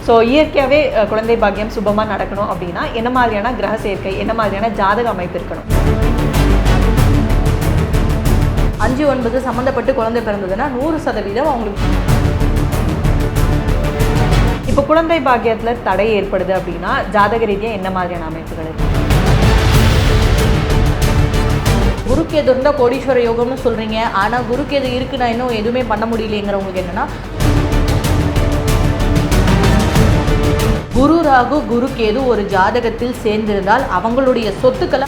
So இயற்கையாகவே குழந்தை பாக்கியம் சுபமாக நடக்கணும் அப்படின்னா என்ன மாதிரியான கிரக சேர்க்கை, என்ன மாதிரியான ஜாதக அமைப்பு இருக்கணும்? 5-9 சம்மந்தப்பட்டு குழந்தை பிறந்ததுன்னா 100% அவங்களுக்கு. இப்போ குழந்தை பாக்கியத்தில் தடை ஏற்படுது அப்படின்னா ஜாதக ரீதியாக என்ன மாதிரியான அமைப்புகள் இருக்கு? குருக்கேது இருந்தால் கோடீஸ்வர யோகம்னு சொல்கிறீங்க, ஆனால் குருக்கேது இருக்கு நான் இன்னும் எதுவுமே பண்ண முடியலைங்கிறவங்களுக்கு என்னென்னா, குரு ராகு குருக்கேது ஒரு ஜாதகத்தில் சேர்ந்திருந்தால் அவங்களுடைய சொத்துக்களை.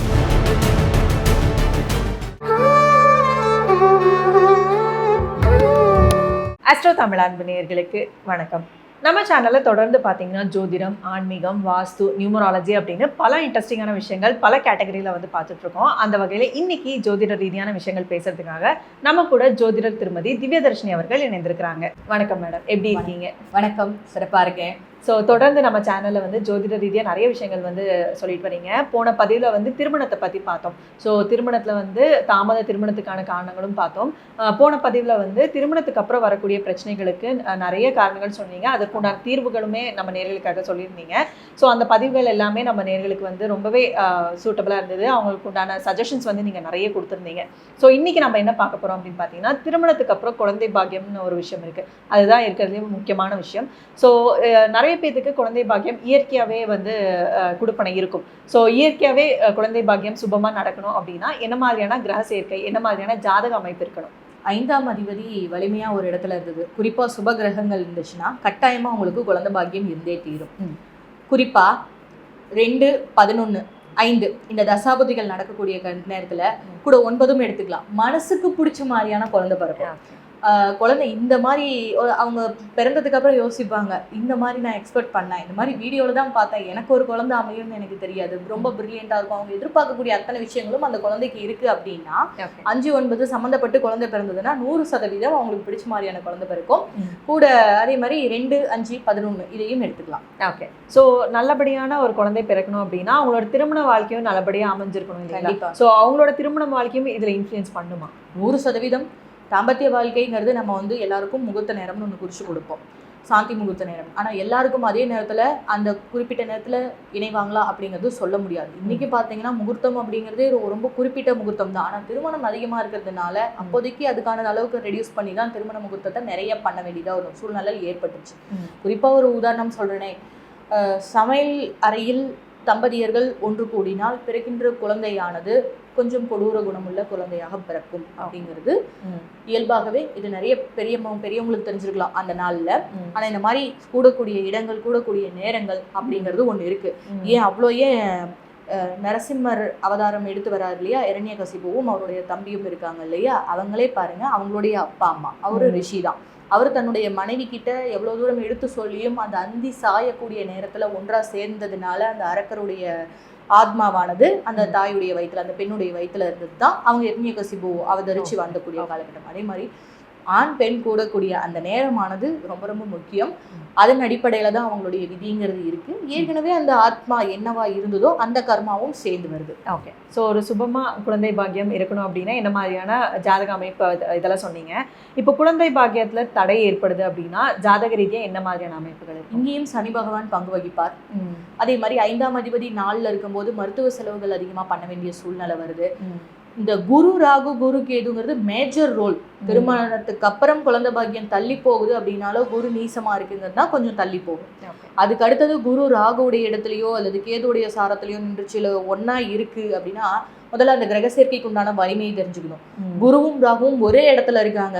ஆஸ்ட்ரோ தமிழ் அன்பு நேயர்களுக்கு வணக்கம். நம்ம சேனலில் தொடர்ந்து பார்த்தீங்கன்னா ஜோதிடம், ஆன்மீகம், வாஸ்து, நியூமராலஜி அப்படின்னு பல இன்ட்ரெஸ்டிங்கான விஷயங்கள் பல கேட்டகரியில் வந்து பார்த்துட்ருக்கோம். அந்த வகையில் இன்னைக்கு ஜோதிட ரீதியான விஷயங்கள் பேசுறதுக்காக நம்ம கூட ஜோதிடர் திருமதி திவ்யதர்ஷினி அவர்கள் இணைந்திருக்கிறாங்க. வணக்கம் மேடம், எப்படி இருக்கீங்க? வணக்கம், சிறப்பாக இருக்கேன். ஸோ தொடர்ந்து நம்ம சேனலில் வந்து ஜோதிட ரீதியாக நிறைய விஷயங்கள் வந்து சொல்லிட்டு வரீங்க. போன பதிவில் வந்து திருமணத்தை பற்றி பார்த்தோம். ஸோ திருமணத்தில் வந்து தாமத திருமணத்துக்கான காரணங்களும் பார்த்தோம். போன பதிவில் வந்து திருமணத்துக்கு அப்புறம் வரக்கூடிய பிரச்சனைகளுக்கு நிறைய காரணங்கள் சொன்னீங்க. அதுக்குண்டான தீர்வுகளுமே நம்ம நேர்களுக்காக சொல்லியிருந்தீங்க. ஸோ அந்த பதிவுகள் எல்லாமே நம்ம நேர்களுக்கு வந்து ரொம்பவே சூட்டபுளாக இருந்தது. அவங்களுக்கு உண்டான சஜஷன்ஸ் வந்து நீங்கள் நிறைய கொடுத்துருந்தீங்க. ஸோ இன்றைக்கி நம்ம என்ன பார்க்க போகிறோம் அப்படின்னு பார்த்தீங்கன்னா, திருமணத்துக்கு அப்புறம் குழந்தை பாக்கியம்னு ஒரு விஷயம் இருக்குது. அதுதான் இருக்கிறதுலே முக்கியமான விஷயம். ஸோ நிறைய பேருக்கு குழந்தை பாக்கியம் இயற்கையாகவே வந்து கொடுப்பனை இருக்கும். ஸோ இயற்கையாகவே குழந்தை பாக்கியம் சுபமாக நடக்கணும் அப்படின்னா என்ன மாதிரியான கிரக சேர்க்கை, என்ன மாதிரியான ஜாதக அமைப்பு இருக்கணும்? 5ஆம் அதிபதி வலிமையாக ஒரு இடத்துல இருந்தது. குறிப்பாக சுப கிரகங்கள் இருந்துச்சுன்னா கட்டாயமாக அவங்களுக்கு குழந்தை பாக்கியம் இருந்தே தீரும். குறிப்பாக 2, 11, 5 இந்த தசாபதிகள் நடக்கக்கூடிய நேரத்தில் கூட 9 எடுத்துக்கலாம். மனசுக்கு பிடிச்ச மாதிரியான குழந்தை பிறக்கும். குழந்தை இந்த மாதிரி அவங்க பிறந்ததுக்கு அப்புறம் யோசிப்பாங்க, இந்த மாதிரி நான் எக்ஸ்பெக்ட் பண்ணேன், இந்த மாதிரி வீடியோவில் தான் பார்த்தேன், எனக்கு ஒரு குழந்தை அமையும்னு எனக்கு தெரியாது, ரொம்ப பிரில்லியண்டாக இருக்கும். அவங்க எதிர்பார்க்கக்கூடிய அத்தனை விஷயங்களும் அந்த குழந்தைக்கு இருக்குது அப்படின்னா 5-9 சம்மந்தப்பட்டு குழந்தை பிறந்ததுன்னா 100% அவங்களுக்கு பிடிச்ச மாதிரியான குழந்தை பிறக்கும். கூட அதே மாதிரி 2, 5, 11 இதையும் எடுத்துக்கலாம். ஓகே. ஸோ நல்லபடியான ஒரு குழந்தை பிறக்கணும் அப்படின்னா அவங்களோட திருமண வாழ்க்கையும் நல்லபடியாக அமைஞ்சிருக்கணும். கண்டிப்பாக. ஸோ அவங்களோட திருமண வாழ்க்கையும் இதில் இன்ஃப்ளூயன்ஸ் பண்ணுமா? 100%. தாம்பத்திய வாழ்க்கைங்கிறது நம்ம வந்து எல்லாருக்கும் முகூர்த்த நேரம்னு ஒன்று குறித்து கொடுப்போம், சாந்தி முகூர்த்த நேரம். ஆனால் எல்லாருக்கும் அதே நேரத்தில் அந்த குறிப்பிட்ட நேரத்தில் இணைவாங்களா அப்படிங்கிறது சொல்ல முடியாது. இன்றைக்கி பார்த்தீங்கன்னா முகூர்த்தம் அப்படிங்கிறதே ரொம்ப குறிப்பிட்ட முகூர்த்தம் தான். ஆனால் திருமணம் அதிகமாக இருக்கிறதுனால அப்போதைக்கு அதுக்கான அளவுக்கு ரெடியூஸ் பண்ணி தான் திருமண முகூர்த்தத்தை நிறைய பண்ண வேண்டியதாக ஒரு சூழ்நிலை ஏற்பட்டுச்சு. குறிப்பாக ஒரு உதாரணம் சொல்கிறேனே, சமையல் அறையில் தம்பதியர்கள் ஒன்று கூடினால் பிறக்கின்ற குழந்தையானது கொஞ்சம் கொடூர குணமுள்ள குழந்தையாக பிறக்கும் அப்படிங்கிறது இயல்பாகவே. இது நிறைய பெரியவங்களுக்கு தெரிஞ்சிருக்கலாம் அந்த நாளில். ஆனால் இந்த மாதிரி கூடக்கூடிய இடங்கள், கூடக்கூடிய நேரங்கள் அப்படிங்கிறது ஒன்று இருக்கு. ஏன் நரசிம்மர் அவதாரம் எடுத்து வராரு இல்லையா, இரண்யகசிபுவும் அவருடைய தம்பியும் இருக்காங்க இல்லையா, அவங்களே பாருங்க, அவங்களுடைய அப்பா அம்மா அவரு ரிஷி தான். அவர் தன்னுடைய மனைவி கிட்ட எவ்வளோ தூரம் எடுத்து சொல்லியும் அந்த அந்தி சாயக்கூடிய நேரத்தில் ஒன்றா சேர்ந்ததுனால அந்த அரக்கருடைய ஆத்மாவானது அந்த தாயுடைய வயிற்றுல, அந்த பெண்ணுடைய வயிற்றுல இருந்தது தான் அவங்க இரண்யகசிபு அவதரிச்சு வந்தக்கூடிய காலகட்டம். அதே மாதிரி ஆண் பெண் கூடக்கூடிய அந்த நேரமானது ரொம்ப ரொம்ப முக்கியம். அதன் அடிப்படையில் தான் அவங்களுடைய விதிங்கிறது இருக்குது. ஏற்கனவே அந்த ஆத்மா என்னவா இருந்ததோ அந்த கர்மாவும் சேர்ந்து வருது. ஓகே. ஸோ ஒரு சுபமாக குழந்தை பாக்கியம் இருக்கணும் அப்படின்னா என்ன மாதிரியான ஜாதக அமைப்பு இதெல்லாம் சொன்னீங்க. இப்போ குழந்தை பாக்கியத்தில் தடை ஏற்படுது அப்படின்னா ஜாதக ரீதியாக என்ன மாதிரியான அமைப்புகள்? இங்கேயும் சனி பகவான் பங்கு வகிப்பார். அதே மாதிரி 5ஆம் அதிபதி நாளில் இருக்கும்போது மருத்துவ செலவுகள் அதிகமாக பண்ண வேண்டிய சூழ்நிலை வருது. இந்த குரு ராகு குரு கேதுங்கிறது மேஜர் ரோல். திருமணத்துக்கு அப்புறம் குழந்தை பாக்கியம் தள்ளி போகுது அப்படின்னாலும் குரு நீசமா இருக்குங்கிறது தான் கொஞ்சம் தள்ளி போகும். அதுக்கு அடுத்தது குரு ராகுடைய இடத்துலையோ அல்லது கேதுடைய சாரத்திலையோ நின்றுச்சில ஒன்னா இருக்கு அப்படின்னா முதல்ல அந்த கிரக சேர்க்கைக்கு உண்டான வலிமையை தெரிஞ்சுக்கணும். குருவும் ராகுவும் ஒரே இடத்துல இருக்காங்க,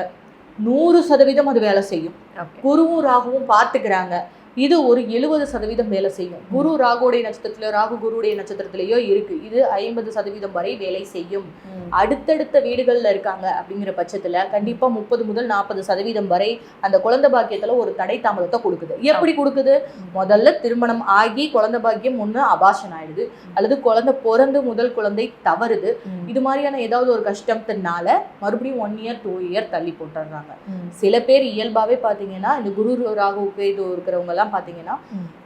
100% அது வேலை செய்யும். குருவும் ராகுவும் பார்த்துக்கிறாங்க, இது ஒரு 70% வேலை செய்யும். குரு ராகுடைய நட்சத்திரத்திலோ ராகு குருடைய நட்சத்திரத்திலேயோ இருக்கு, இது 50% வரை வேலை செய்யும். அடுத்தடுத்த வீடுகள்ல இருக்காங்க அப்படிங்கிற பட்சத்துல கண்டிப்பா 30 முதல் 40% வரை அந்த குழந்தை பாக்கியத்துல ஒரு தடை தாமதத்தை கொடுக்குது. எப்படி கொடுக்குது? முதல்ல திருமணம் ஆகி குழந்தை பாக்கியம் ஒண்ணு அபாஷன் ஆயிடுது, அல்லது குழந்தை பிறந்து முதல் குழந்தை தவறுது. இது மாதிரியான ஏதாவது ஒரு கஷ்டத்தினால மறுபடியும் 1 இயர் 2 இயர் தள்ளி போட்டுறாங்க. சில பேர் இயல்பாவே பாத்தீங்கன்னா இந்த குரு ராகு கேது இருக்கிறவங்க எல்லாம் பாத்தீங்கன்னா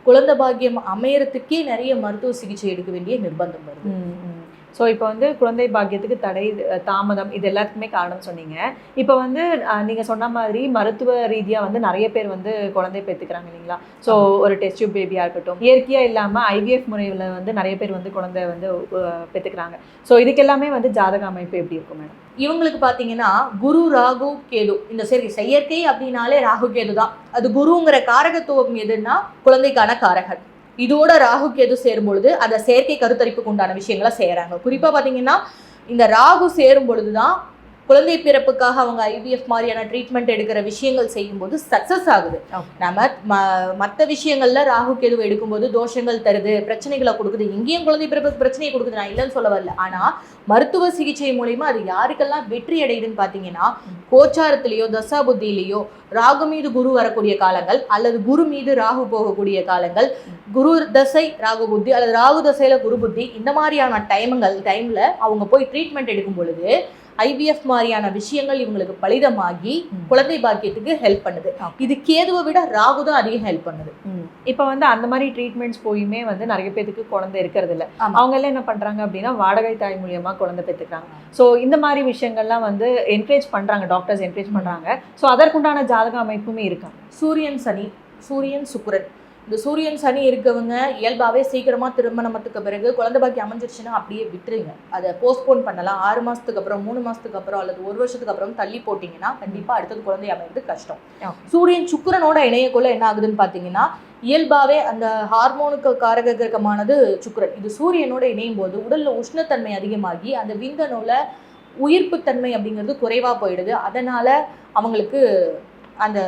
குழந்தை பாக்கியம் அமையறதுக்கே நிறைய மருத்துவ சிகிச்சை எடுக்க வேண்டிய நிர்பந்தம் வருது. ஸோ இப்போ வந்து குழந்தை பாக்கியத்துக்கு தடை தாமதம் இது எல்லாத்துக்குமே காரணம் சொன்னீங்க. இப்போ வந்து நீங்கள் சொன்ன மாதிரி மருத்துவ ரீதியாக வந்து நிறைய பேர் வந்து குழந்தை பெற்றுக்கிறாங்க இல்லைங்களா? ஸோ ஒரு டெஸ்ட் டியூப் பேபியாக இருக்கட்டும், இயற்கையாக இல்லாமல் ஐவிஎஃப் முறையில் வந்து நிறைய பேர் வந்து குழந்தை வந்து பெற்றுக்கிறாங்க. ஸோ இதுக்கெல்லாமே வந்து ஜாதக அமைப்பு எப்படி இருக்கும் மேடம்? இவங்களுக்கு பார்த்தீங்கன்னா குரு ராகு கேது இந்த சரி செயற்கை அப்படின்னாலே ராகு கேது தான். அது குருங்கிற காரகத்துவம் எதுன்னா குழந்தைக்கான காரகன். இதோட ராகு கேது சேரும் பொழுது அந்த செயற்கை கருத்தரிப்புக்கு உண்டான விஷயங்களை செய்யறாங்க. குறிப்பா பார்த்தீங்கன்னா இந்த ராகு சேரும் பொழுதுதான் குழந்தை பிறப்புக்காக அவங்க ஐவிஎஃப் மாதிரியான ட்ரீட்மெண்ட் எடுக்கிற விஷயங்கள் செய்யும்போது சக்ஸஸ் ஆகுது. நம்ம மற்ற விஷயங்கள்ல ராகு கேதுவை எடுக்கும்போது தோஷங்கள் தருது, பிரச்சனைகளை கொடுக்குது, இங்கேயும் குழந்தை பிறப்புக்கு பிரச்சனையை கொடுக்குது, நான் இல்லைன்னு சொல்ல வரல. ஆனா மருத்துவ சிகிச்சை மூலியமா அது யாருக்கெல்லாம் வெற்றி அடையுதுன்னு பார்த்தீங்கன்னா கோச்சாரத்திலேயோ தசா புத்தியிலேயோ ராகு மீது குரு வரக்கூடிய காலங்கள் அல்லது குரு மீது ராகு போகக்கூடிய காலங்கள், குரு தசை ராகு புத்தி அல்லது ராகு தசையில குரு புத்தி, இந்த மாதிரியான டைம்ல அவங்க போய் ட்ரீட்மெண்ட் எடுக்கும் பொழுது ஐவிஎஃப் மாதிரியான விஷயங்கள் இவங்களுக்கு பலிதமாகி குழந்தை பாக்கியத்துக்கு ஹெல்ப் பண்ணுது. இது கேதுவை விட ராகு தான் அதிகம் ஹெல்ப் பண்ணுது. இப்போ வந்து அந்த மாதிரி ட்ரீட்மெண்ட்ஸ் போயுமே வந்து நிறைய பேருக்கு குழந்தை இருக்கிறது இல்லை. அவங்க எல்லாம் என்ன பண்றாங்க அப்படின்னா வாடகை தாய் மூலியமா குழந்தை பெற்றுக்கிறாங்க. ஸோ இந்த மாதிரி விஷயங்கள்லாம் வந்து என்கரேஜ் பண்றாங்க, டாக்டர்ஸ் என்கரேஜ் பண்றாங்க. ஸோ அதற்குண்டான ஜாதக அமைப்புமே இருக்கா? சூரியன் சனி, சூரியன் சுக்கிரன், இந்த சூரியன் சனி இருக்கவங்க இயல்பாகவே சீக்கிரமாக திருமணத்துக்கு பிறகு குழந்தை பாக்கி அமைஞ்சிருச்சுன்னா அப்படியே விட்டுருங்க. அதை போஸ்ட்போன் பண்ணலாம். 6 மாதத்துக்கு அப்புறம், 3 மாதத்துக்கு அப்புறம் அல்லது 1 வருஷத்துக்கு அப்புறம் தள்ளி போட்டிங்கன்னா கண்டிப்பாக அடுத்தது குழந்தை அமைவது கஷ்டம். சூரியன் சுக்கிரனோட இணையக்குள்ள என்ன ஆகுதுன்னு பார்த்தீங்கன்னா இயல்பாகவே அந்த ஹார்மோனுக்கு காரக கிரகமானது சுக்கிரன். இது சூரியனோட இணையும் போது உடலில் உஷ்ணத்தன்மை அதிகமாகி அந்த விந்தனோட உயிர்ப்புத்தன்மை அப்படிங்கிறது குறைவாக போயிடுது. அதனால் அவங்களுக்கு அந்த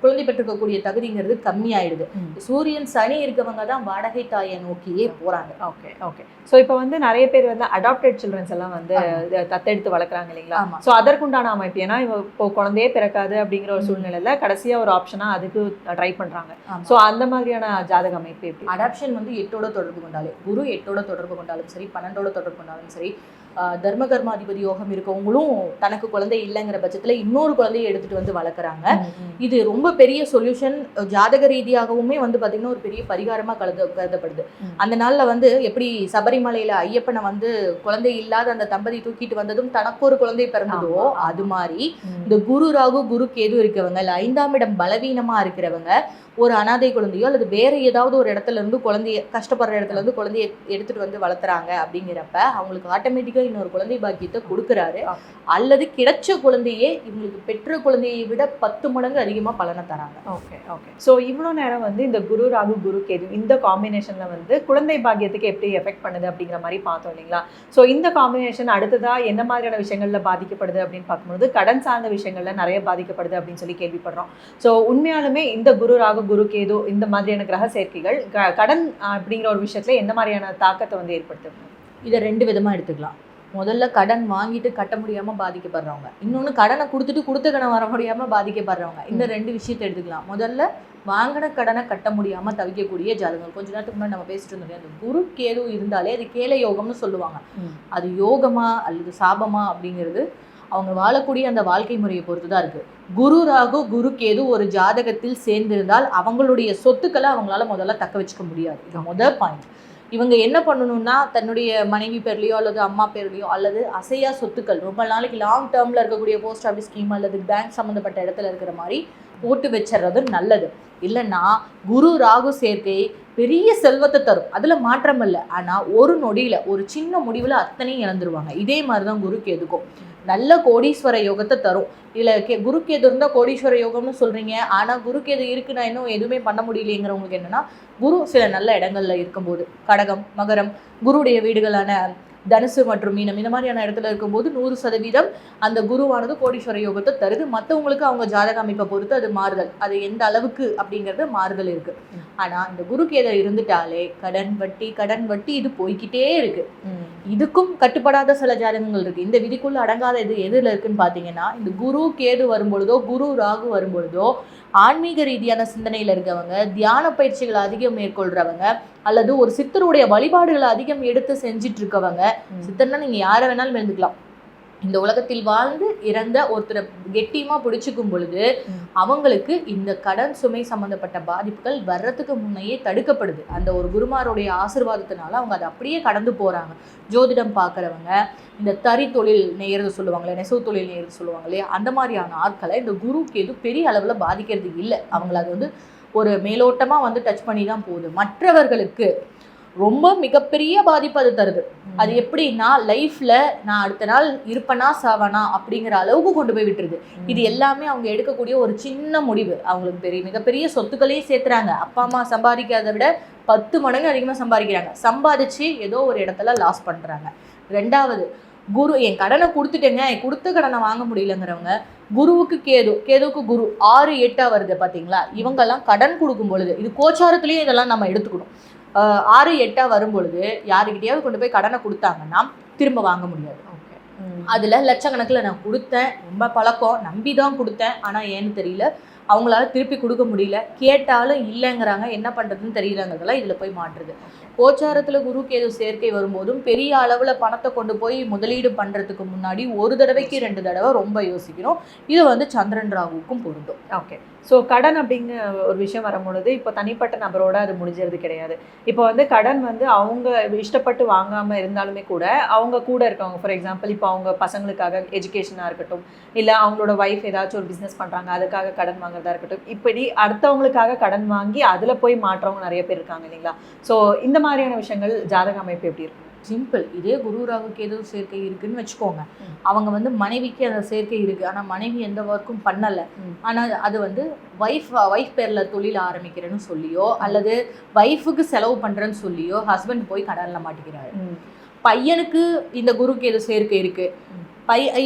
குழந்தை பெற்றுக்கக்கூடிய தகுதிங்கிறது கம்மியாயிடுது. சூரியன் சனி இருக்கவங்க தான் வாடகை தாயை நோக்கியே போறாங்க. Okay okay. ஸோ இப்போ வந்து நிறைய பேர் வந்து அடாப்டட் சில்ட்ரன்ஸ் எல்லாம் வந்து தத்தெடுத்து வளர்க்குறாங்க இல்லைங்களா? ஸோ அதற்குண்டான அமைப்பு, ஏன்னா இப்போ குழந்தையே பிறக்காது அப்படிங்கிற ஒரு சூழ்நிலையில கடைசியா ஒரு ஆப்ஷனா அதுக்கு ட்ரை பண்றாங்க. ஸோ அந்த மாதிரியான ஜாதக அமைப்பு எப்படி? அடாப்ஷன் வந்து 8ஓட தொடர்பு கொண்டாலே, குரு 8ஓட தொடர்பு கொண்டாலும் சரி, 12ஓட தொடர்பு கொண்டாலும் சரி, தர்ம கர்மாதிபதி யோகம் இருக்கவங்களும் தனக்கு குழந்தை இல்லைங்கிற பட்சத்துல இன்னொரு குழந்தையை எடுத்துட்டு வந்து வளர்க்குறாங்க. இது ரொம்ப பெரிய சொல்யூஷன். ஜாதக ரீதியாகவுமே வந்து பாத்தீங்கன்னா ஒரு பெரிய பரிகாரமா கருதப்படுது. அந்த நாள்ல வந்து எப்படி சபரிமலையில ஐயப்பனை வந்து குழந்தை இல்லாத அந்த தம்பதி தூக்கிட்டு வந்ததும் தனக்கு ஒரு குழந்தை பிறந்ததோ அது மாதிரி இந்த குரு ராகு குரு கேது இருக்கவங்க, இல்ல 5ஆம் இடம் பலவீனமா இருக்கிறவங்க ஒரு அனாதை குழந்தையோ அல்லது வேற ஏதாவது ஒரு இடத்துல இருந்து குழந்தைய கஷ்டப்படுற இடத்துல இருந்து குழந்தைய எடுத்துட்டு வந்து வளர்த்துறாங்க அப்படிங்கிறப்ப அவங்களுக்கு ஆட்டோமேட்டிக்கா இன்னொரு குழந்தை பாக்கியத்தை கொடுக்குறாரு. அல்லது கிடைச்ச குழந்தையே இவங்களுக்கு பெற்ற குழந்தையை விட 10 மடங்கு அதிகமா பலனை தராங்க. Okay okay. ஸோ இவ்வளோ நேரம் வந்து இந்த குரு ராகு குரு கேது இந்த காம்பினேஷன்ல வந்து குழந்தை பாக்கியத்துக்கு எப்படி எஃபெக்ட் பண்ணுது அப்படிங்கிற மாதிரி பார்த்தோம் இல்லைங்களா? ஸோ இந்த காம்பினேஷன் அடுத்ததா என்ன மாதிரியான விஷயங்கள்ல பாதிக்கப்படுது அப்படின்னு பார்க்கும்போது கடன் சார்ந்த விஷயங்கள்ல நிறைய பாதிக்கப்படுது அப்படின்னு சொல்லி கேள்விப்படுறோம். ஸோ உண்மையாலுமே இந்த குரு ராகு குரு கேது இந்த மாதிரியான கிரக சேர்க்கைகள் கடன் அப்படிங்கிற ஒரு விஷயத்துல என்ன மாதிரியான தாக்கத்தை வந்து ஏற்படுத்துது? இதை 2 விதமா எடுத்துக்கலாம். முதல்ல கடன் வாங்கிட்டு கட்ட முடியாம பாதிக்கப்படுறவங்க, இன்னொன்னு கடனை கொடுத்துட்டு கொடுத்த கடன் வர முடியாம பாதிக்கப்படுறவங்க. இந்த 2 விஷயத்தை எடுத்துக்கலாம். முதல்ல வாங்கின கடனை கட்ட முடியாம தவிக்கக்கூடிய ஜாதகங்கள். கொஞ்ச நேரத்துக்கு முன்னாடி நம்ம பேசிட்டு இருந்தோம், அந்த குரு கேது இருந்தாலே அது கேல யோகம்னு சொல்லுவாங்க. அது யோகமா அல்லது சாபமா அப்படிங்கிறது அவங்க வாழக்கூடிய அந்த வாழ்க்கை முறையை பொறுத்து தான் இருக்கு. குரு ராகு குரு கேது ஒரு ஜாதகத்தில் சேர்ந்திருந்தால் அவங்களுடைய சொத்துக்களை அவங்களால முதல்ல தக்க வச்சுக்க முடியாது. இது முதல் பாயிண்ட். இவங்க என்ன பண்ணணும்னா தன்னுடைய மனைவி பேர்லையோ அல்லது அம்மா பேர்லையோ அல்லது அசையா சொத்துக்கள் ரொம்ப நாளைக்கு லாங் டேர்ம்ல இருக்கக்கூடிய போஸ்ட் ஆஃபீஸ் ஸ்கீம் அல்லது பேங்க் சம்மந்தப்பட்ட இடத்துல இருக்கிற மாதிரி போட்டு வச்சிடறது நல்லது. இல்லைன்னா குரு ராகு சேர்க்கை பெரிய செல்வத்தை தரும், அதுல மாற்றம் இல்லை. ஆனா ஒரு நொடியில ஒரு சின்ன முடிவுல அத்தனையும் இழந்துருவாங்க. இதே மாதிரிதான் குரு கேதுக்கும் நல்ல கோடீஸ்வர யோகத்தை தரும். இதுல குரு கேது இருந்தா கோடீஸ்வர யோகம்னு சொல்றீங்க, ஆனா குரு கேது இருக்கு நான் இன்னும் எதுவுமே பண்ண முடியலைங்கிறவங்களுக்கு என்னன்னா குரு சில நல்ல இடங்கள்ல இருக்கும்போது கடகம் மகரம் குருடைய வீடுகளான தனுசு மற்றும் மீனம் இந்த மாதிரியான இடத்துல இருக்கும்போது 100% அந்த குருவானது கோடீஸ்வர யோகத்தை தருது. மற்றவங்களுக்கு அவங்க ஜாதக அமைப்பை பொறுத்து அது மாறுதல், அது எந்த அளவுக்கு அப்படிங்கிறது மாறுதல் இருக்கு. ஆனா இந்த குரு கேது இருந்துட்டாலே கடன் வட்டி இது போய்கிட்டே இருக்கு. இதுக்கும் கட்டுப்படாத சில ஜாதகங்கள் இருக்கு. இந்த விதிக்குள்ள அடங்காத இது எதுல இருக்குன்னு பாத்தீங்கன்னா இந்த குரு கேது வரும்பொழுதோ குரு ராகு வரும்பொழுதோ ஆன்மீக ரீதியான சிந்தனையில இருக்கவங்க, தியான பயிற்சிகளை அதிகம் மேற்கொள்றவங்க அல்லது ஒரு சித்தருடைய வழிபாடுகளை அதிகம் எடுத்து செஞ்சிட்டு இருக்கவங்க, சித்தர்னா நீங்க யாரை வேணாலும் இருந்துக்கலாம், இந்த உலகத்தில் வாழ்ந்து இறந்த ஒருத்தரை கெட்டியமா பிடிச்சிக்கும் பொழுது அவங்களுக்கு இந்த கடன் சுமை சம்பந்தப்பட்ட பாதிப்புகள் வர்றதுக்கு முன்னையே தடுக்கப்படுது. அந்த ஒரு குருமாருடைய ஆசீர்வாதத்தினால அவங்க அதை அப்படியே கடந்து போறாங்க. ஜோதிடம் பார்க்குறவங்க, இந்த தறி தொழில் நெய்யறது சொல்லுவாங்களே, நெசவு தொழில் நெய்யறது சொல்லுவாங்களே, அந்த மாதிரியான ஆட்களை இந்த குரு கேது பெரிய அளவில் பாதிக்கிறது இல்லை. அவங்கள அது வந்து ஒரு மேலோட்டமா வந்து டச் பண்ணி தான் போகுது. மற்றவர்களுக்கு ரொம்ப மிகப்பெரிய பாதிப்பு அது தருது. அது எப்படின்னா லைஃப்ல நான் அடுத்த நாள் இருப்பனா சாவனா அப்படிங்கிற அளவுக்கு கொண்டு போய் விட்டுருது. இது எல்லாமே அவங்க எடுக்கக்கூடிய ஒரு சின்ன முடிவு. அவங்களுக்கு மிகப்பெரிய சொத்துக்களையும் சேர்த்துறாங்க. அப்பா அம்மா சம்பாதிக்கிறத விட 10 மடங்கு அதிகமாக சம்பாதிக்கிறாங்க. சம்பாதிச்சு ஏதோ ஒரு இடத்துல லாஸ் பண்றாங்க. ரெண்டாவது, குரு என் கடனை கொடுத்துட்டேங்க, கொடுத்த கடனை வாங்க முடியலங்கிறவங்க, குருவுக்கு கேதுவுக்கு குரு 6 8 வருது பார்த்தீங்களா, இவங்கெல்லாம் கடன் கொடுக்கும் பொழுது இது கோச்சாரத்துலேயும் இதெல்லாம் நம்ம எடுத்துக்கணும். 6 8 வரும் பொழுது யாருக்கிட்டையாவது கொண்டு போய் கடனை கொடுத்தாங்கன்னா திரும்ப வாங்க முடியாது. அதுல லட்சக்கணக்கில் நான் கொடுத்தேன், ரொம்ப பழக்கம், நம்பி தான் கொடுத்தேன், ஆனால் ஏன்னு தெரியல, அவங்களால திருப்பி கொடுக்க முடியல, கேட்டாலும் இல்லைங்கிறாங்க, என்ன பண்ணுறதுன்னு தெரியலங்கிறதெல்லாம் இதில் போய் மாற்றுது. கோச்சாரத்தில் குரு கேது சேர்க்கை வரும்போதும் பெரிய அளவில் பணத்தை கொண்டு போய் முதலீடு பண்ணுறதுக்கு முன்னாடி 1 தடவைக்கு 2 தடவை ரொம்ப யோசிக்கணும். இது வந்து சந்திரன் ராகுவுக்கும் பொருந்தும். ஓகே. ஸோ கடன் அப்படிங்கிற ஒரு விஷயம் வரும்பொழுது இப்போ தனிப்பட்ட நபரோட அது முடிஞ்சது கிடையாது. இப்போ வந்து கடன் வந்து அவங்க இஷ்டப்பட்டு வாங்காமல் இருந்தாலுமே கூட அவங்க கூட இருக்கவங்க, ஃபார் எக்ஸாம்பிள் இப்போ அவங்க பசங்களுக்காக எஜுகேஷனாக இருக்கட்டும், இல்லை அவங்களோட ஒய்ஃப் ஏதாச்சும் ஒரு பிஸ்னஸ் பண்ணுறாங்க அதுக்காக கடன் வாங்குறதா இருக்கட்டும், இப்படி அடுத்தவங்களுக்காக கடன் வாங்கி அதில் போய் மாற்றவங்க நிறைய பேர் இருக்காங்க இல்லைங்களா? ஸோ இந்த மாதிரியான விஷயங்கள் ஜாதக அமைப்பு எப்படி இருக்கும்? சிம்பிள். இதே குரு ராகு கேது சேர்க்கை இருக்குன்னு வச்சுக்கோங்க, அவங்க வந்து மனைவிக்கு அந்த சேர்க்கை இருக்கு, ஆனா மனைவி எந்த ஒர்க்கும் பண்ணல, ஆனா அது வந்து வைஃப் பேர்ல தொழில் ஆரம்பிக்கிறேன்னு சொல்லியோ அல்லது வைஃபுக்கு செலவு பண்றேன்னு சொல்லியோ ஹஸ்பண்ட் போய் கடன்ல மாட்டிக்கிறாரு. பையனுக்கு இந்த குரு கேது சேர்க்கை இருக்கு,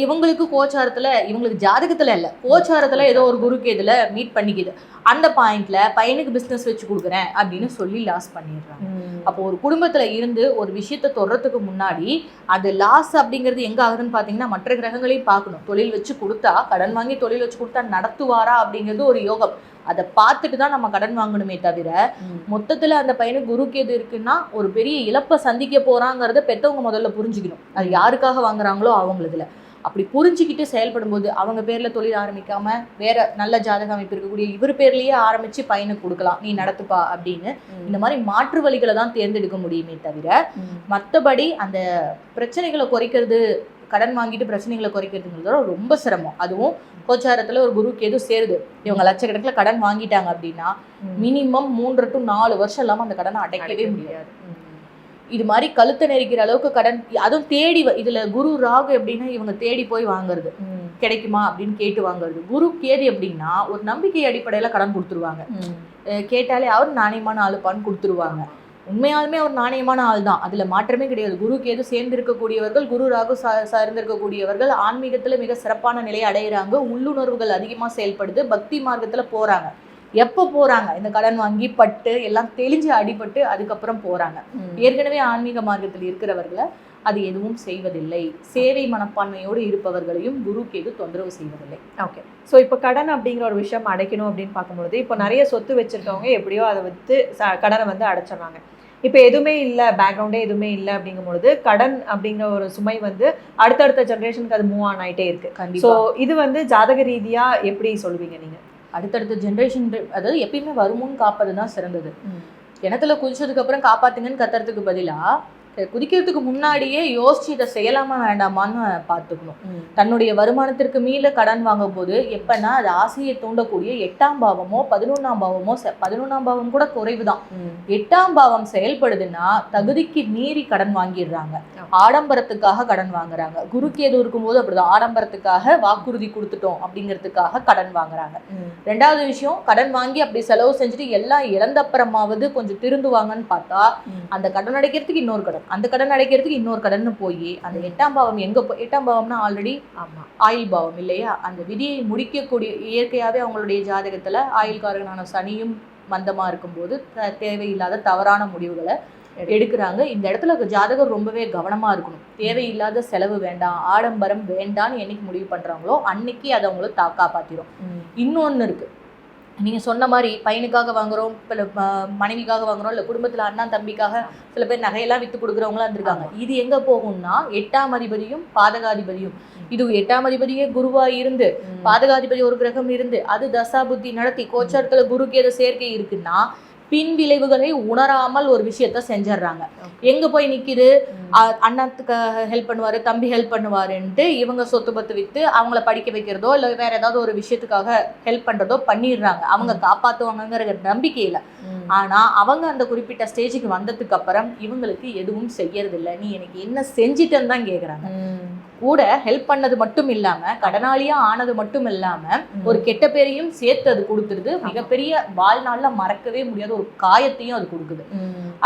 இவங்களுக்கு கோச்சாரத்துல, இவங்களுக்கு ஜாதகத்துல இல்ல, கோச்சாரத்துல ஏதோ ஒரு குரு கேதுல மீட் பண்ணிக்குது. அந்த பாயிண்ட்ல பையனுக்கு பிசினஸ் வச்சு கொடுக்குறேன் அப்படின்னு சொல்லி லாஸ் பண்ணிடுறாங்க. அப்போ ஒரு குடும்பத்துல இருந்து ஒரு விஷயத்த தொடறதுக்கு முன்னாடி அது லாஸ் அப்படிங்கிறது எங்க ஆகுதுன்னு பாத்தீங்கன்னா மற்ற கிரகங்களையும் பார்க்கணும். தொழில் வச்சு கொடுத்தா, கடன் வாங்கி தொழில் வச்சு கொடுத்தா நடத்துவாரா அப்படிங்கிறது ஒரு யோகம். அதை பார்த்துட்டு தான் நம்ம கடன் வாங்கணுமே தவிர மொத்தத்துல அந்த பையனுக்கு குரு கேது இருக்குன்னா ஒரு பெரிய இழப்பை சந்திக்க போறாங்கிறத பெற்றவங்க முதல்ல புரிஞ்சுக்கணும். அது யாருக்காக வாங்குறாங்களோ அவங்களதுல அப்படி புரிஞ்சுக்கிட்டு செயல்படும் போது அவங்க பேர்ல தொழில் ஆரம்பிக்காம வேற நல்ல ஜாதக அமைப்பு இருக்கக்கூடிய இவர் பேர்லயே ஆரம்பிச்சு பையனுக்கு கொடுக்கலாம், நீ நடத்துப்பா அப்படின்னு இந்த மாதிரி மாற்று வழிகளை தான் தேர்ந்தெடுக்க முடியுமே தவிர மற்றபடி அந்த பிரச்சனைகளை குறைக்கிறது, கடன் வாங்கிட்டு பிரச்சனைகளை குறைக்கிறதுங்கிறதோட ரொம்ப சிரமம். அதுவும் கோச்சாரத்துல ஒரு குரு கேது சேருது, இவங்க லட்சக்கணக்கில் கடன் வாங்கிட்டாங்க அப்படின்னா மினிமம் 3 to 4 வருஷம் இல்லாம அந்த கடனை அடைக்கவே முடியாது. இது மாதிரி கழுத்தை நெரிக்கிற அளவுக்கு கடன், அதுவும் தேடி, இதுல குரு ராகு எப்படின்னா இவங்க தேடி போய் வாங்குறது, கிடைக்குமா அப்படின்னு கேட்டு வாங்குறது. குரு கேது எப்படின்னா ஒரு நம்பிக்கை அடிப்படையில கடன் கொடுத்துருவாங்க, கேட்டாலே அவர் நாணயமான ஆளுப்பான்னு கொடுத்துருவாங்க. உண்மையாலுமே அவர் நாணயமான ஆள் தான், அதுல மாற்றமே கிடையாது. குரு கேது சேர்ந்திருக்கக்கூடியவர்கள், குரு ராகு சார்ந்திருக்கக்கூடியவர்கள் ஆன்மீகத்துல மிக சிறப்பான நிலையை அடையிறாங்க, உள்ளுணர்வுகள் அதிகமா செயல்படுது, பக்தி மார்க்கத்துல போறாங்க. எப்போ போறாங்க? இந்த கடன் வாங்கி பட்டு எல்லாம் தெளிஞ்சு அடிபட்டு அதுக்கப்புறம் போறாங்க. ஏற்கனவே ஆன்மீக மார்க்கத்தில் இருக்கிறவர்களை அது எதுவும் செய்வதில்லை. சேவை மனப்பான்மையோடு இருப்பவர்களையும் குரு கேது தொந்தரவு செய்வதில்லை. ஓகே. ஸோ இப்போ கடன் அப்படிங்கிற ஒரு விஷயம் அடைக்கணும் அப்படின்னு பார்க்கும்பொழுது இப்போ நிறைய சொத்து வச்சிருக்கவங்க எப்படியோ அதை வந்து கடனை வந்து அடைச்சிடுறாங்க. இப்போ எதுவுமே இல்லை, பேக்ரவுண்டே எதுவுமே இல்லை அப்படிங்கும்பொழுது கடன் அப்படிங்கிற ஒரு சுமை வந்து அடுத்தடுத்த ஜென்ரேஷனுக்கு அது மூவ் ஆன் ஆகிட்டே இருக்கு. ஸோ இது வந்து ஜாதக ரீதியா எப்படி சொல்லுவீங்க நீங்க? அடுத்தடுத்த ஜென்ரேஷன், அதாவது எப்பயுமே வருமுன்னு காப்பது தான் சிறந்தது. கிணத்துல குதிச்சதுக்கு அப்புறம் காப்பாத்துங்கன்னு கத்துறதுக்கு பதிலா குதிக்கிறதுக்கு முன்னாடியே யோசிச்சு இதை செய்யலாமா வேண்டாமான்னு பார்த்துக்கணும். தன்னுடைய வருமானத்திற்கு மீள கடன் வாங்கும் போது எப்பன்னா அது ஆசையை தூண்டக்கூடிய 8ஆம் பாவமோ 11ஆம் பாவமோ, 11ஆம் பாவம் கூட குறைவுதான், 8ஆம் பாவம் செயல்படுதுன்னா தகுதிக்கு மீறி கடன் வாங்கிடுறாங்க, ஆடம்பரத்துக்காக கடன் வாங்குறாங்க. குருக்கேது இருக்கும்போது அப்படிதான், ஆடம்பரத்துக்காக வாக்குறுதி கொடுத்துட்டோம் அப்படிங்கிறதுக்காக கடன் வாங்குறாங்க. ரெண்டாவது விஷயம், கடன் வாங்கி அப்படி செலவு செஞ்சுட்டு எல்லாம் இழந்தப்புறமாவது கொஞ்சம் திருந்துவாங்கன்னு பார்த்தா அந்த கடன் அடைக்கிறதுக்கு இன்னொரு கடன், அந்த கடன் அடைக்கிறதுக்கு இன்னொரு கடன் போய் அந்த 8ஆம் பாவம் எங்க 8ஆம் பாவம்னா ஆல்ரெடி ஆயுள் பாவம் இல்லையா, அந்த விதியை முடிக்கக்கூடிய இயற்கையாவே அவங்களுடைய ஜாதகத்துல ஆயுள்காரகனான சனியும் மந்தமா இருக்கும்போது தேவையில்லாத தவறான முடிவுகளை எடுக்கிறாங்க. இந்த இடத்துல ஜாதகர் ரொம்பவே கவனமா இருக்கணும். தேவையில்லாத செலவு வேண்டாம், ஆடம்பரம் வேண்டான்னு என்னைக்கு முடிவு பண்றாங்களோ அன்னைக்கு அதை அவங்கள காப்பாத்திரும். இன்னொன்னு இருக்கு, நீங்கள் சொன்ன மாதிரி பையனுக்காக வாங்குறோம், இல்லை மனைவிக்காக வாங்குறோம், இல்லை குடும்பத்தில் அண்ணா தம்பிக்காக சில பேர் நகையெல்லாம் விற்று கொடுக்குறவங்களாம் இருந்திருக்காங்க. இது எங்கே போகும்னா 8ஆம் அதிபதியும் பாதகாதிபதியும், இது 8ஆம் அதிபதியே குருவாக இருந்து பாதகாதிபதி ஒரு கிரகம் இருந்து அது தசா புத்தி நடத்தி கோச்சாரத்தில் குருக்கு எதை சேர்க்கை இருக்குன்னா பின் விளைவுகளை உணராமல் ஒரு விஷயத்த செஞ்சிடறாங்க. எங்க போய் நிக்குது, அண்ணாத்துக்கு ஹெல்ப் பண்ணுவாரு, தம்பி ஹெல்ப் பண்ணுவாருன்ட்டு இவங்க சொத்து பத்து வித்து அவங்கள படிக்க வைக்கிறதோ இல்லை வேற ஏதாவது ஒரு விஷயத்துக்காக ஹெல்ப் பண்றதோ பண்ணிடுறாங்க. அவங்க காப்பாத்துவாங்கங்கிற நம்பிக்கையில. ஆனா அவங்க அந்த குறிப்பிட்ட ஸ்டேஜுக்கு வந்ததுக்கு அப்புறம் இவங்களுக்கு எதுவும் செய்யறது இல்லை. நீ எனக்கு என்ன செஞ்சிட்டேன்னு தான் கேக்குறாங்க. கூட ஹெல்ப் பண்ணது மட்டும் இல்லாம கடனாளியா ஆனது மட்டும் இல்லாம ஒரு கெட்ட பேரையும் சேர்த்து அது கொடுத்துருது. மிகப்பெரிய வாழ்நாள்ல மறக்கவே முடியாத ஒரு காயத்தையும் அது கொடுக்குது.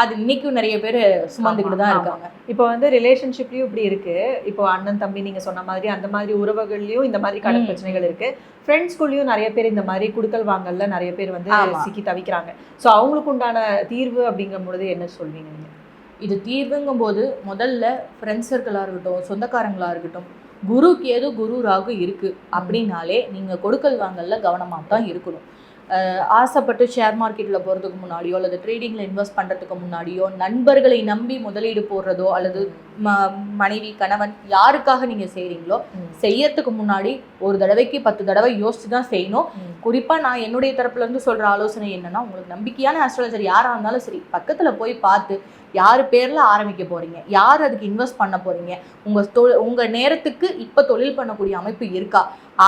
அது இன்னைக்கும் நிறைய பேர் சுமந்துக்கிட்டு தான் இருக்காங்க. இப்போ வந்து ரிலேஷன்ஷிப்லயும் இப்படி இருக்கு. இப்போ அண்ணன் தம்பி நீங்க சொன்ன மாதிரி அந்த மாதிரி உறவுகள்லயும் இந்த மாதிரி கடன் பிரச்சனைகள் இருக்கு. ஃப்ரெண்ட்ஸ்குள்ளேயும் நிறைய பேர் இந்த மாதிரி குடுக்கல் வாங்கல்ல நிறைய பேர் வந்து சிக்கி தவிக்கிறாங்க. ஸோ அவங்களுக்கு உண்டான தீர்வு அப்படிங்கும் பொழுது என்ன சொல்வீங்க நீங்க? இது தீர்வுங்கும் போது முதல்ல ஃப்ரெண்ட்ஸ் சர்க்கிளாக இருக்கட்டும், சொந்தக்காரங்களாக இருக்கட்டும், குருக்கு ஏதோ குரு ராகு இருக்கு அப்படின்னாலே நீங்க கொடுக்கல் வாங்கல்ல கவனமாக தான் இருக்கணும். ஆசைப்பட்டு ஷேர் மார்க்கெட்டில் போகிறதுக்கு முன்னாடியோ அல்லது ட்ரேடிங்கில் இன்வெஸ்ட் பண்ணுறதுக்கு முன்னாடியோ நண்பர்களை நம்பி முதலீடு போடுறதோ அல்லது மனைவி கணவன் யாருக்காக நீங்கள் செய்கிறீங்களோ செய்யறதுக்கு முன்னாடி ஒரு தடவைக்கு 10 தடவை யோசிச்சு தான் செய்யணும். குறிப்பாக நான் என்னுடைய தரப்புலேருந்து சொல்கிற ஆலோசனை என்னென்னா, உங்களுக்கு நம்பிக்கையான ஆஸ்ட்ராலஜர் யாராக இருந்தாலும் சரி பக்கத்தில் போய் பார்த்து யார் பேரில் ஆரம்பிக்க போகிறீங்க, யார் அதுக்கு இன்வெஸ்ட் பண்ண போகிறீங்க, உங்கள் நேரத்துக்கு இப்போ தொழில் பண்ணக்கூடிய அமைப்பு இருக்கா,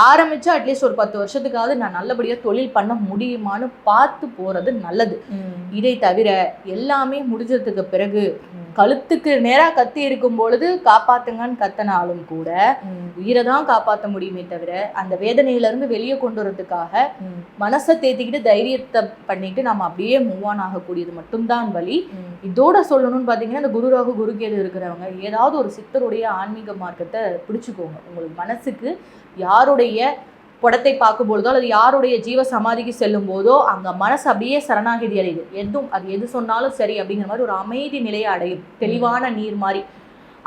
ஆரம்பிச்சா அட்லீஸ்ட் ஒரு 10 வருஷத்துக்காவது நான் நல்லபடியாக தொழில் பண்ண முடியுமான்னு பார்த்து போகிறது நல்லது. இதை தவிர எல்லாமே முடிஞ்சதுக்கு பிறகு கழுத்துக்கு நேராக கத்தி இருக்கும் பொழுது காப்பாத்துங்கன்னு கத்தனாலும் கூட உயிரை தான் காப்பாற்ற முடியுமே தவிர அந்த வேதனையிலேருந்து வெளியே கொண்டு வரதுக்காக மனசை தேத்திக்கிட்டு தைரியத்தை பண்ணிட்டு நம்ம அப்படியே மூவ் ஆன் ஆகக்கூடியது மட்டும்தான் வழி. இதோட சொல்லணும்னு பார்த்தீங்கன்னா, இந்த குரு ராகு குரு கேது இருக்கிறவங்க ஏதாவது ஒரு சித்தருடைய ஆன்மீக மார்க்கத்தை பிடிச்சிக்கோங்க. உங்களுக்கு மனசுக்கு யாருடைய படத்தை பார்க்கும் பொழுதோ அல்லது யாருடைய ஜீவ சமாதிக்கு செல்லும் போதோ அங்கே மனசு அப்படியே சரணாகிதி அடையுது. அது எது சொன்னாலும் சரி அப்படிங்கிற மாதிரி ஒரு அமைதி நிலையை அடையும். தெளிவான நீர் மாதிரி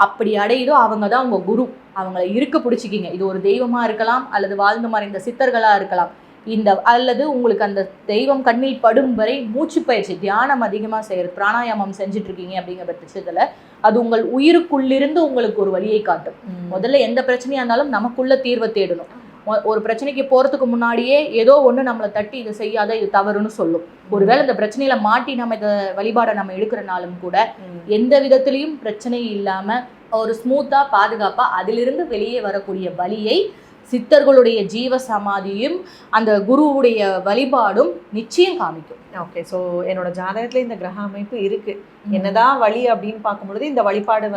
அப்படி அடையுதோ அவங்க தான் உங்கள் குரு. அவங்கள இருக்க பிடிச்சிக்கிங்க. இது ஒரு தெய்வமாக இருக்கலாம் அல்லது வாழ்ந்து மறைந்த சித்தர்களாக இருக்கலாம். அல்லது உங்களுக்கு அந்த தெய்வம் கண்ணில் படும் வரை மூச்சு பயிற்சி தியானம் அதிகமாக செய்யறது, பிராணாயாமம் செஞ்சுட்டு இருக்கீங்க அப்படிங்கிற பட்சத்தில் அது உங்கள் உயிருக்குள்ளிருந்து உங்களுக்கு ஒரு வழியை காட்டும். முதல்ல எந்த பிரச்சனையா இருந்தாலும் நமக்குள்ள தீர்வை தேடணும். ஒரு பிரச்சனைக்கு போறதுக்கு முன்னாடியே ஏதோ ஒண்ணு நம்மளை தட்டி இதை செய்யாத இது தவறுன்னு சொல்லும். ஒருவேளை இந்த பிரச்சனையில மாட்டி நம்ம இதை வழிபாடை நம்ம எடுக்கிறனாலும் கூட எந்த விதத்திலையும் பிரச்சனை இல்லாம ஒரு ஸ்மூத்தா பாதுகாப்பா அதிலிருந்து வெளியே வரக்கூடிய வழியை சித்தர்களுடைய ஜீவ சமாதியும் அந்த குருவுடைய வழிபாடும் நிச்சயம் காமிக்கும். ஓகே, ஸோ என்னோட ஜாதகத்துல இந்த கிரக அமைப்பு இருக்கு, என்னதான் வழி அப்படின்னு பார்க்கும்பொழுது இந்த வழிபாடு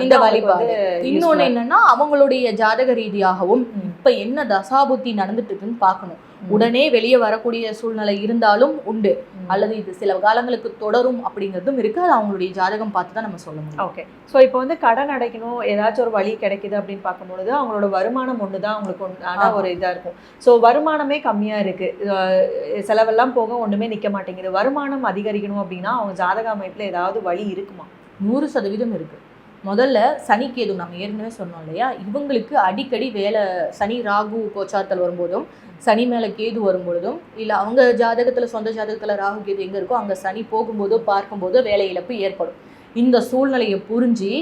இன்னொன்னு என்னன்னா அவங்களுடைய ஜாதக ரீதியாகவும் இப்ப என்ன தசாபுத்தி நடந்துட்டு இருக்குன்னு பார்க்கணும். உடனே வெளியே வரக்கூடிய சூழ்நிலை இருந்தாலும் உண்டு, அல்லது இது சில காலங்களுக்கு தொடரும் அப்படிங்கிறதும் இருக்கு. அது அவங்களுடைய ஜாதகம் பார்த்து தான் நம்ம சொல்ல முடியும். ஓகே, ஸோ இப்போ வந்து கடன் அடைக்கணும் ஏதாச்சும் ஒரு வழி கிடைக்குது அப்படின்னு பார்க்கும்பொழுது அவங்களோட வருமானம் ஒன்று தான் அவங்களுக்கு ஆனால் ஒரு இதாக இருக்கும். ஸோ வருமானமே கம்மியாக இருக்கு, செலவெல்லாம் போக ஒன்றுமே நிற்க மாட்டேங்குது. வருமானம் அதிகரிக்கணும் அப்படின்னா அவங்க ஜாதக அமைப்பில் ஏதாவது வழி இருக்குமா? 100% இருக்கு. முதல்ல சனி கேது நம்ம ஏற்கனவே சொன்னோம் இல்லையா, இவங்களுக்கு அடிக்கடி வேலை, சனி ராகு கோச்சாரத்தில் வரும்போதும் சனி மேலே கேது வரும்பொழுதும் இல்லை அவங்க ஜாதகத்தில் சொந்த ஜாதகத்தில் ராகு கேது எங்கே இருக்கோ அங்கே சனி போகும்போதோ பார்க்கும்போதோ வேலை இழப்பு ஏற்படும். இந்த சூழ்நிலையை புரிஞ்சு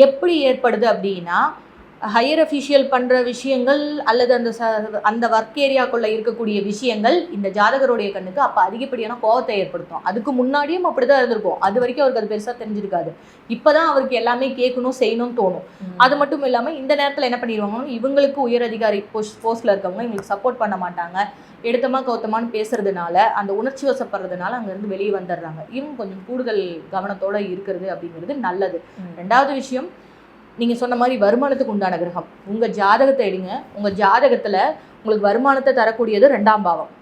எப்படி ஏற்படுது அப்படின்னா, ஹையர் அஃபிஷியல் பண்ணுற விஷயங்கள் அல்லது அந்த ஒர்க் ஏரியாக்குள்ளே இருக்கக்கூடிய விஷயங்கள் இந்த ஜாதகருடைய கண்ணுக்கு அப்போ அதிகப்படியான கோபத்தை ஏற்படுத்தும். அதுக்கு முன்னாடியும் அப்படி தான் இருந்திருக்கும். அது வரைக்கும் அவருக்கு அது பெருசாக தெரிஞ்சிருக்காது. இப்போ தான் அவருக்கு எல்லாமே கேட்கணும் செய்யணும்னு தோணும். அது மட்டும் இல்லாமல் இந்த நேரத்தில் என்ன பண்ணிடுவாங்கன்னா, இவங்களுக்கு உயர் அதிகாரி போஸ்ட்டில் இருக்கவங்க இவங்களுக்கு சப்போர்ட் பண்ண மாட்டாங்க. எடுத்தமா கௌத்தமானு பேசுறதுனால அந்த உணர்ச்சி வசப்படுறதுனால அங்கேருந்து வெளியே வந்துடுறாங்க. இவங்க கொஞ்சம் கூடுதல் கவனத்தோடு இருக்கிறது அப்படிங்கிறது நல்லது. ரெண்டாவது விஷயம், நீங்கள் சொன்ன மாதிரி வருமானத்துக்கு உண்டான கிரகம் உங்கள் ஜாதகத்தை எடுங்க. உங்கள் ஜாதகத்தில் உங்களுக்கு வருமானத்தை தரக்கூடியது 2ஆம் பாவம்.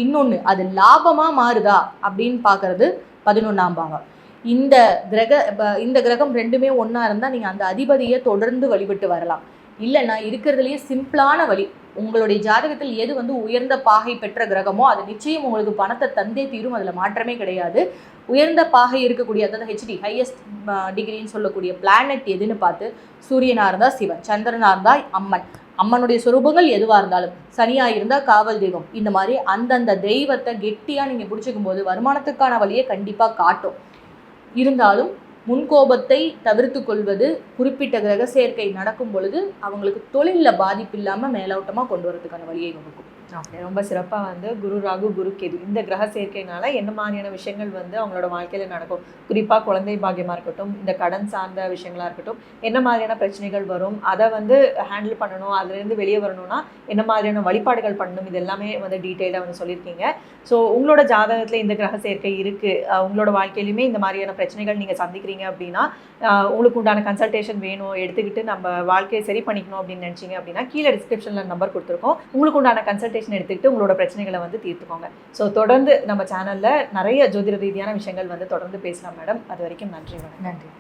இன்னொன்று அது லாபமாக மாறுதா அப்படின்னு பார்க்கறது 11ஆம் பாவம். இந்த கிரகம் ரெண்டுமே ஒன்றா இருந்தால் நீங்கள் அந்த அதிபதியை தொடர்ந்து வழிபட்டு வரலாம். இல்லைன்னா இருக்கிறதுலையே சிம்பிளான வழி, உங்களுடைய ஜாதகத்தில் எது வந்து உயர்ந்த பாகை பெற்ற கிரகமோ அது நிச்சயம் உங்களுக்கு பணத்தை தந்தே தீரும். அதில் மாற்றமே கிடையாது. உயர்ந்த பாகை இருக்கக்கூடிய, அதாவது ஹெச்டி ஹையஸ்ட் டிகிரின்னு சொல்லக்கூடிய பிளானட் எதுன்னு பார்த்து, சூரியனாக இருந்தால் சிவன், சந்திரனாக இருந்தால் அம்மன், அம்மனுடைய சொரூபங்கள் எதுவாக இருந்தாலும், சனியாக இருந்தால் காவல் தெய்வம், இந்த மாதிரி அந்தந்த தெய்வத்தை கெட்டியாக நீங்கள் பிடிச்சிக்கும் போது வருமானத்துக்கான வழியை கண்டிப்பாக காட்டும். இருந்தாலும் முன்கோபத்தை தவிர்த்து கொள்வது, குறிப்பிட்ட கிரக சேர்க்கை நடக்கும் பொழுது அவங்களுக்கு தொழிலில் பாதிப்பு இல்லாமல் மேலோட்டமாக கொண்டு வரதுக்கான வழியை வகுக்கும். ஓகே, ரொம்ப சிறப்பாக வந்து குரு ராகு குரு கேது இந்த கிரக சேர்க்கைனால என்ன மாதிரியான விஷயங்கள் வந்து அவங்களோட வாழ்க்கையில் நடக்கும், குறிப்பாக குழந்தை பாக்கியமாக இருக்கட்டும், இந்த கடன் சார்ந்த விஷயங்களாக இருக்கட்டும், என்ன மாதிரியான பிரச்சனைகள் வரும், அதை வந்து ஹேண்டில் பண்ணணும், அதுலேருந்து வெளியே வரணும்னா என்ன மாதிரியான வழிபாடுகள் பண்ணணும், இது எல்லாமே வந்து டீட்டெயிலாக வந்து சொல்லியிருக்கீங்க. ஸோ உங்களோட ஜாதகத்தில் இந்த கிரக சேர்க்கை இருக்குது, உங்களோட வாழ்க்கையிலுமே இந்த மாதிரியான பிரச்சனைகள் நீங்கள் சந்திக்கிறீங்க அப்படின்னா, உங்களுக்கு உண்டான கன்சல்டேஷன் வேணும், எடுத்துக்கிட்டு நம்ம வாழ்க்கையை சரி பண்ணிக்கணும் அப்படின்னு நினச்சிங்க அப்படின்னா கீழே டிஸ்கிரிப்ஷனில் நம்பர் கொடுத்துருக்கோம், உங்களுக்கு உண்டான கன்சல்டேஷன் எடுத்துக்கிட்டு உங்களோட பிரச்சனைகளை வந்து தீர்த்துக்கோங்க. ஸோ தொடர்ந்து நம்ம சேனலில் நிறைய ஜோதிட ரீதியான விஷயங்கள் வந்து தொடர்ந்து பேசலாம் மேடம். அது வரைக்கும் நன்றி மேடம். நன்றி.